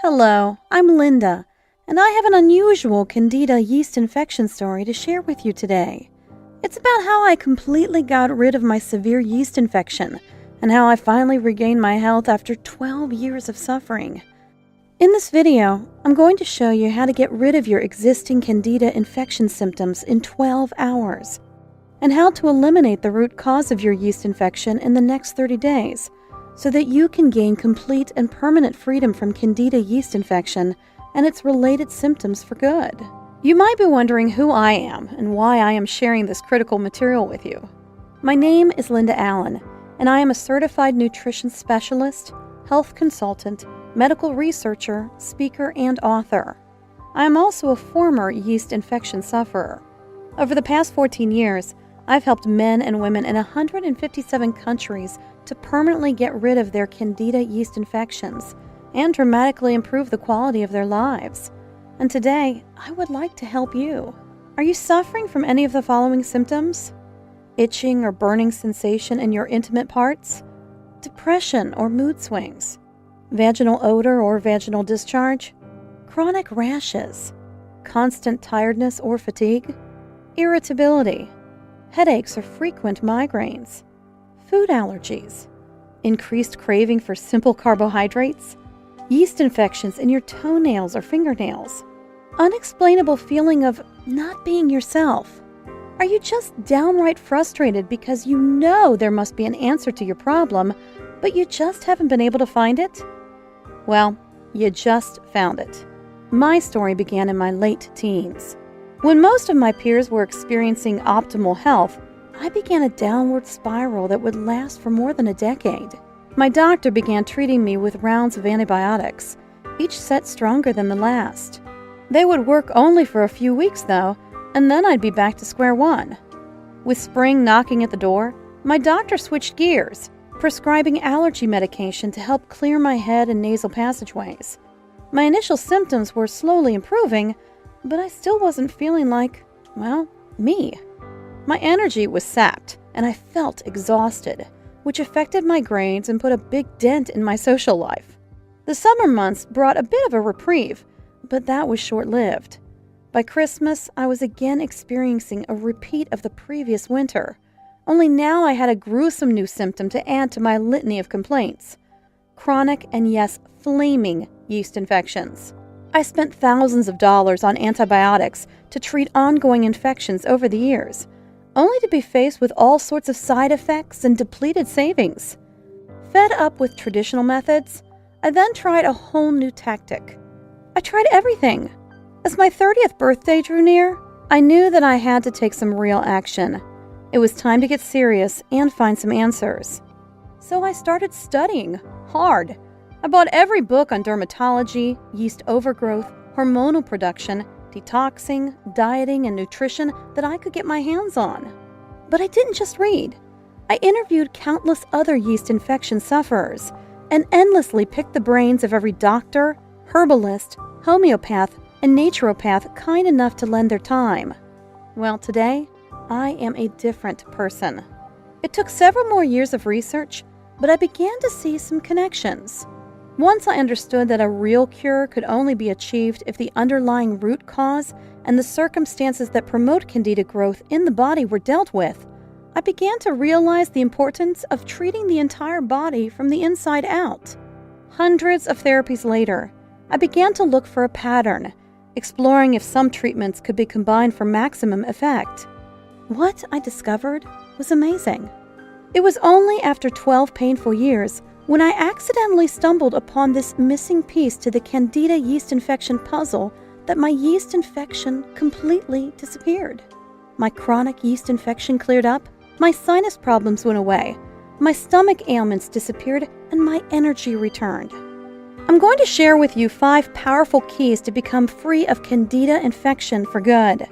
Hello, I'm Linda, and I have an unusual Candida yeast infection story to share with you today. It's about how I completely got rid of my severe yeast infection and how I finally regained my health after 12 years of suffering. In this video, I'm going to show you how to get rid of your existing Candida infection symptoms in 12 hours, and how to eliminate the root cause of your yeast infection in the next 30 days, so that you can gain complete and permanent freedom from Candida yeast infection and its related symptoms for good. You might be wondering who I am and why I am sharing this critical material with you. My name is Linda Allen, and I am a certified nutrition specialist, health consultant, medical researcher, speaker, and author. I am also a former yeast infection sufferer. Over the past 14 years, I've helped men and women in 157 countries to permanently get rid of their Candida yeast infections and dramatically improve the quality of their lives. And today, I would like to help you. Are you suffering from any of the following symptoms? Itching or burning sensation in your intimate parts? Depression or mood swings? Vaginal odor or vaginal discharge? Chronic rashes? Constant tiredness or fatigue? Irritability? Headaches or frequent migraines? Food allergies? Increased craving for simple carbohydrates? Yeast infections in your toenails or fingernails? Unexplainable feeling of not being yourself? Are you just downright frustrated because you know there must be an answer to your problem, but you just haven't been able to find it? Well, you just found it. My story began in my late teens. When most of my peers were experiencing optimal health, I began a downward spiral that would last for more than a decade. My doctor began treating me with rounds of antibiotics, each set stronger than the last. They would work only for a few weeks, though, and then I'd be back to square one. With spring knocking at the door, my doctor switched gears, prescribing allergy medication to help clear my head and nasal passageways. My initial symptoms were slowly improving, but I still wasn't feeling like, well, me. My energy was sapped, and I felt exhausted, which affected my grades and put a big dent in my social life. The summer months brought a bit of a reprieve, but that was short-lived. By Christmas, I was again experiencing a repeat of the previous winter, only now I had a gruesome new symptom to add to my litany of complaints: chronic and, yes, flaming yeast infections. I spent thousands of dollars on antibiotics to treat ongoing infections over the years, only to be faced with all sorts of side effects and depleted savings. Fed up with traditional methods, I then tried a whole new tactic. I tried everything. As my 30th birthday drew near, I knew that I had to take some real action. It was time to get serious and find some answers. So I started studying hard. I bought every book on dermatology, yeast overgrowth, hormonal production, detoxing, dieting, and nutrition that I could get my hands on. But I didn't just read. I interviewed countless other yeast infection sufferers and endlessly picked the brains of every doctor, herbalist, homeopath, and naturopath kind enough to lend their time. Well, today, I am a different person. It took several more years of research, but I began to see some connections. Once I understood that a real cure could only be achieved if the underlying root cause and the circumstances that promote Candida growth in the body were dealt with, I began to realize the importance of treating the entire body from the inside out. Hundreds of therapies later, I began to look for a pattern, exploring if some treatments could be combined for maximum effect. What I discovered was amazing. It was only after 12 painful years when I accidentally stumbled upon this missing piece to the Candida yeast infection puzzle that my yeast infection completely disappeared. My chronic yeast infection cleared up, my sinus problems went away, my stomach ailments disappeared, and my energy returned. I'm going to share with you 5 powerful keys to become free of Candida infection for good.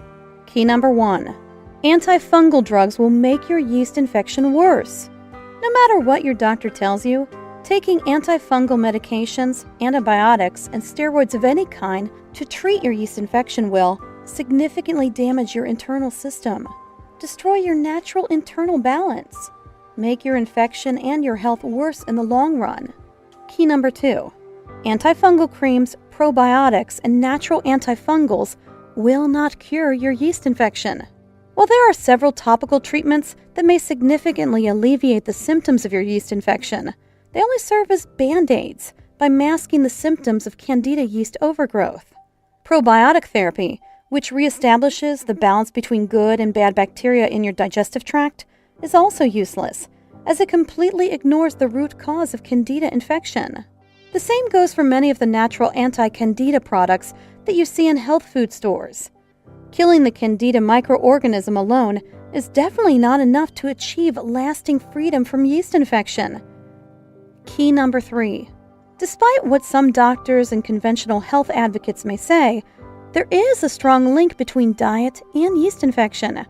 Key number 1. Antifungal drugs will make your yeast infection worse. No matter what your doctor tells you, taking antifungal medications, antibiotics, and steroids of any kind to treat your yeast infection will significantly damage your internal system, destroy your natural internal balance, make your infection and your health worse in the long run. Key number 2. Antifungal creams, probiotics, and natural antifungals will not cure your yeast infection. While there are several topical treatments that may significantly alleviate the symptoms of your yeast infection, they only serve as band-aids by masking the symptoms of Candida yeast overgrowth. Probiotic therapy, which reestablishes the balance between good and bad bacteria in your digestive tract, is also useless, as it completely ignores the root cause of Candida infection. The same goes for many of the natural anti-Candida products that you see in health food stores. Killing the Candida microorganism alone is definitely not enough to achieve lasting freedom from yeast infection. Key number 3. Despite what some doctors and conventional health advocates may say, there is a strong link between diet and yeast infection.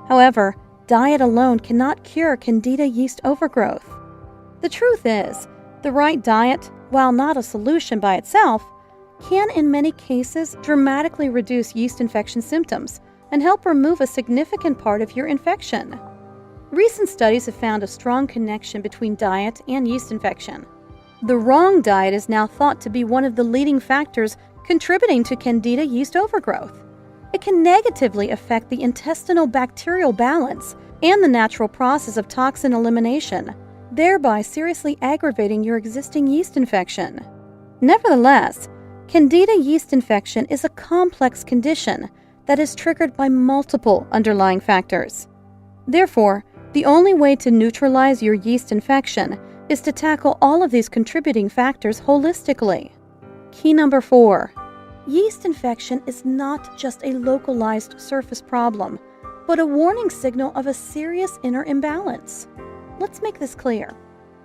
However, diet alone cannot cure Candida yeast overgrowth. The truth is, the right diet, while not a solution by itself, can in many cases dramatically reduce yeast infection symptoms and help remove a significant part of your infection. Recent studies have found a strong connection between diet and yeast infection. The wrong diet is now thought to be one of the leading factors contributing to Candida yeast overgrowth. It can negatively affect the intestinal bacterial balance and the natural process of toxin elimination, thereby seriously aggravating your existing yeast infection. Nevertheless, Candida yeast infection is a complex condition that is triggered by multiple underlying factors. Therefore, the only way to neutralize your yeast infection is to tackle all of these contributing factors holistically. Key number 4. Yeast infection is not just a localized surface problem, but a warning signal of a serious inner imbalance. Let's make this clear.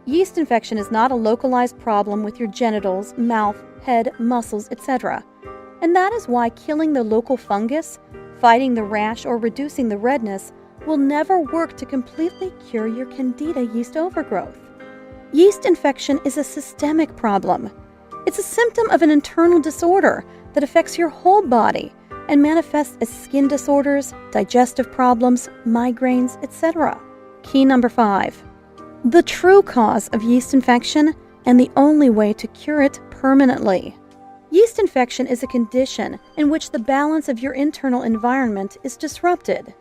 Yeast infection is not a localized problem with your genitals, mouth, head, muscles, etc. And that is why killing the local fungus, fighting the rash, or reducing the redness will never work to completely cure your Candida yeast overgrowth. Yeast infection is a systemic problem. It's a symptom of an internal disorder that affects your whole body and manifests as skin disorders, digestive problems, migraines, etc. Key number 5. The true cause of yeast infection and the only way to cure it permanently. Yeast infection is a condition in which the balance of your internal environment is disrupted.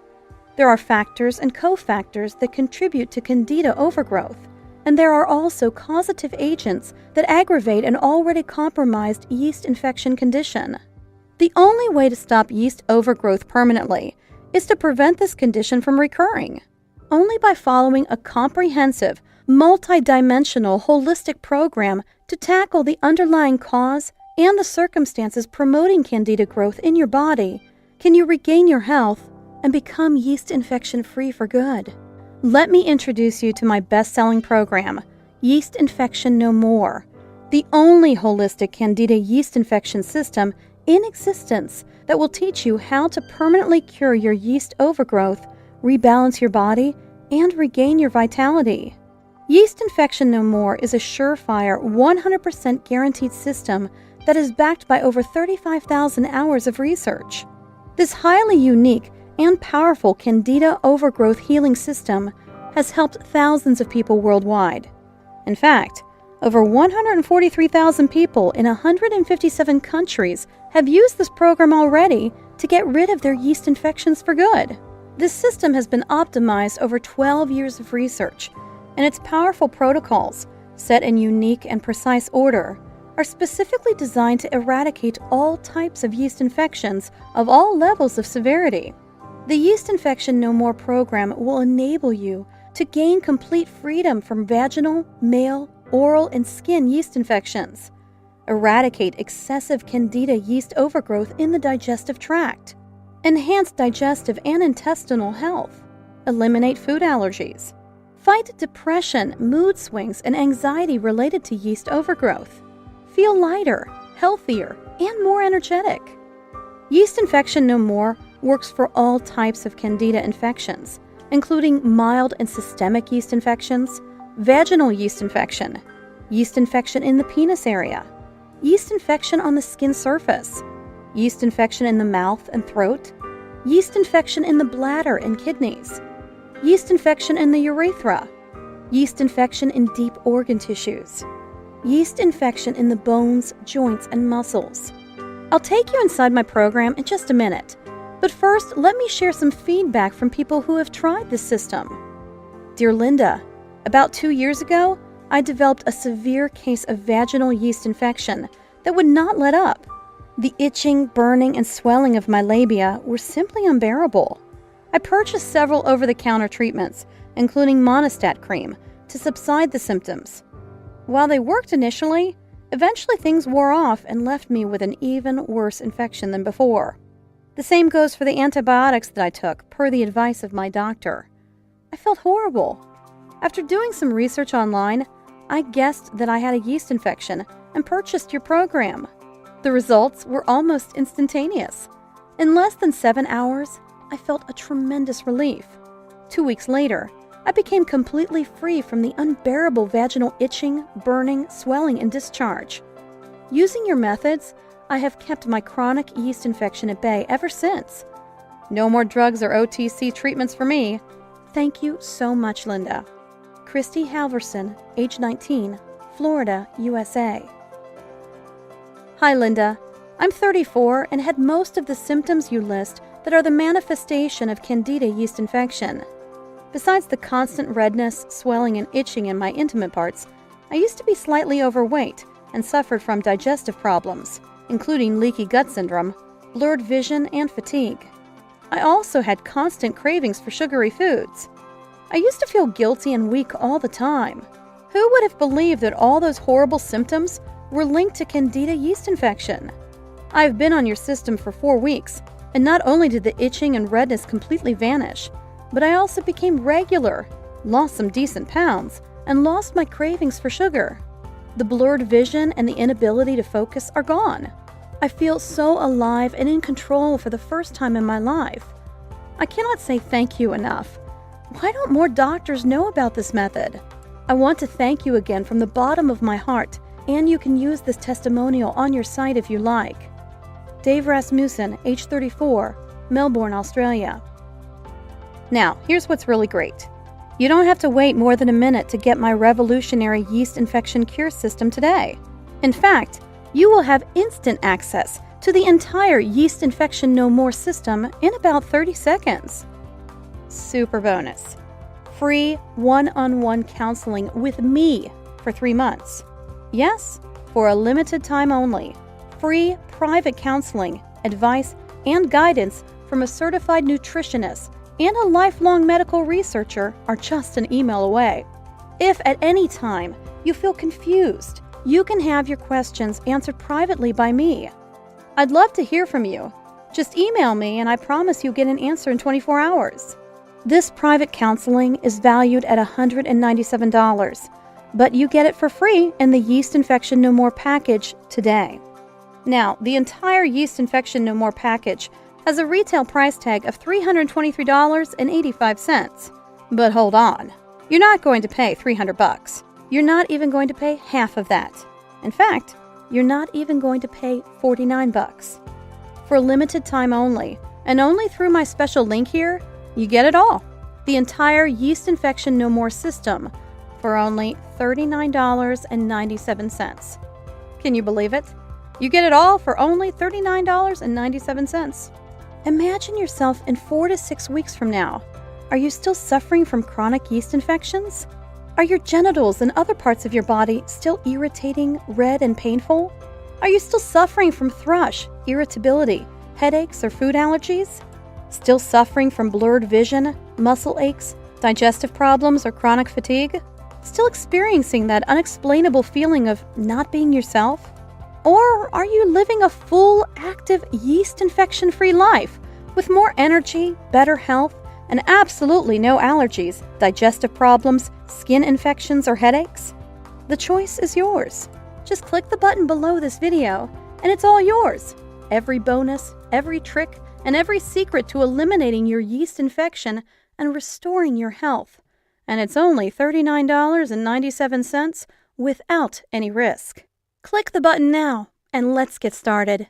There are factors and cofactors that contribute to Candida overgrowth, and there are also causative agents that aggravate an already compromised yeast infection condition. The only way to stop yeast overgrowth permanently is to prevent this condition from recurring. Only by following a comprehensive, multidimensional, holistic program to tackle the underlying cause and the circumstances promoting Candida growth in your body can you regain your health and become yeast infection-free for good. Let me introduce you to my best-selling program, Yeast Infection No More, the only holistic Candida yeast infection system in existence that will teach you how to permanently cure your yeast overgrowth, rebalance your body, and regain your vitality. Yeast Infection No More is a surefire, 100% guaranteed system that is backed by over 35,000 hours of research. This highly unique and powerful Candida overgrowth healing system has helped thousands of people worldwide. In fact, over 143,000 people in 157 countries have used this program already to get rid of their yeast infections for good. This system has been optimized over 12 years of research, and its powerful protocols, set in unique and precise order, are specifically designed to eradicate all types of yeast infections of all levels of severity. The Yeast Infection No More program will enable you to gain complete freedom from vaginal, male, oral, and skin yeast infections, eradicate excessive Candida yeast overgrowth in the digestive tract, enhance digestive and intestinal health, eliminate food allergies, fight depression, mood swings, and anxiety related to yeast overgrowth, feel lighter, healthier, and more energetic. Yeast Infection No More works for all types of Candida infections, including mild and systemic yeast infections, vaginal yeast infection in the penis area, yeast infection on the skin surface, yeast infection in the mouth and throat, yeast infection in the bladder and kidneys, yeast infection in the urethra, yeast infection in deep organ tissues, yeast infection in the bones, joints, and muscles. I'll take you inside my program in just a minute, but first let me share some feedback from people who have tried this system. Dear Linda, about 2 years ago, I developed a severe case of vaginal yeast infection that would not let up. The itching, burning, and swelling of my labia were simply unbearable. I purchased several over-the-counter treatments, including Monistat cream, to subside the symptoms. While they worked initially, eventually things wore off and left me with an even worse infection than before. The same goes for the antibiotics that I took, per the advice of my doctor. I felt horrible. After doing some research online, I guessed that I had a yeast infection and purchased your program. The results were almost instantaneous. In less than 7 hours, I felt a tremendous relief. 2 weeks later, I became completely free from the unbearable vaginal itching, burning, swelling, and discharge. Using your methods, I have kept my chronic yeast infection at bay ever since. No more drugs or OTC treatments for me. Thank you so much, Linda. Christy Halverson, age 19, Florida, USA. Hi, Linda. I'm 34 and had most of the symptoms you list that are the manifestation of Candida yeast infection. Besides the constant redness, swelling, and itching in my intimate parts, I used to be slightly overweight and suffered from digestive problems, including leaky gut syndrome, blurred vision, and fatigue. I also had constant cravings for sugary foods. I used to feel guilty and weak all the time. Who would have believed that all those horrible symptoms were linked to Candida yeast infection? I've been on your system for 4 weeks, and not only did the itching and redness completely vanish, but I also became regular, lost some decent pounds, and lost my cravings for sugar. The blurred vision and the inability to focus are gone. I feel so alive and in control for the first time in my life. I cannot say thank you enough. Why don't more doctors know about this method? I want to thank you again from the bottom of my heart, and you can use this testimonial on your site if you like. Dave Rasmussen, age 34, Melbourne, Australia. Now, here's what's really great. You don't have to wait more than a minute to get my revolutionary yeast infection cure system today. In fact, you will have instant access to the entire Yeast Infection No More system in about 30 seconds. Super bonus. Free one-on-one counseling with me for 3 months. Yes, for a limited time only. Free private counseling, advice, and guidance from a certified nutritionist and a lifelong medical researcher are just an email away. If at any time you feel confused, you can have your questions answered privately by me. I'd love to hear from you. Just email me and I promise you'll get an answer in 24 hours. This private counseling is valued at $197, but you get it for free in the Yeast Infection No More package today. Now, the entire Yeast Infection No More package has a retail price tag of $323.85. But hold on, you're not going to pay $300. You're not even going to pay half of that. In fact, you're not even going to pay $49. For a limited time only, and only through my special link here, you get it all. The entire Yeast Infection No More system for only $39.97. Can you believe it? You get it all for only $39.97. Imagine yourself in 4 to 6 weeks from now. Are you still suffering from chronic yeast infections? Are your genitals and other parts of your body still irritating, red, and painful? Are you still suffering from thrush, irritability, headaches, or food allergies? Still suffering from blurred vision, muscle aches, digestive problems, or chronic fatigue? Still experiencing that unexplainable feeling of not being yourself? Or are you living a full, active, yeast infection-free life with more energy, better health, and absolutely no allergies, digestive problems, skin infections, or headaches? The choice is yours. Just click the button below this video, and it's all yours. Every bonus, every trick, and every secret to eliminating your yeast infection and restoring your health. And it's only $39.97 without any risk. Click the button now, and let's get started.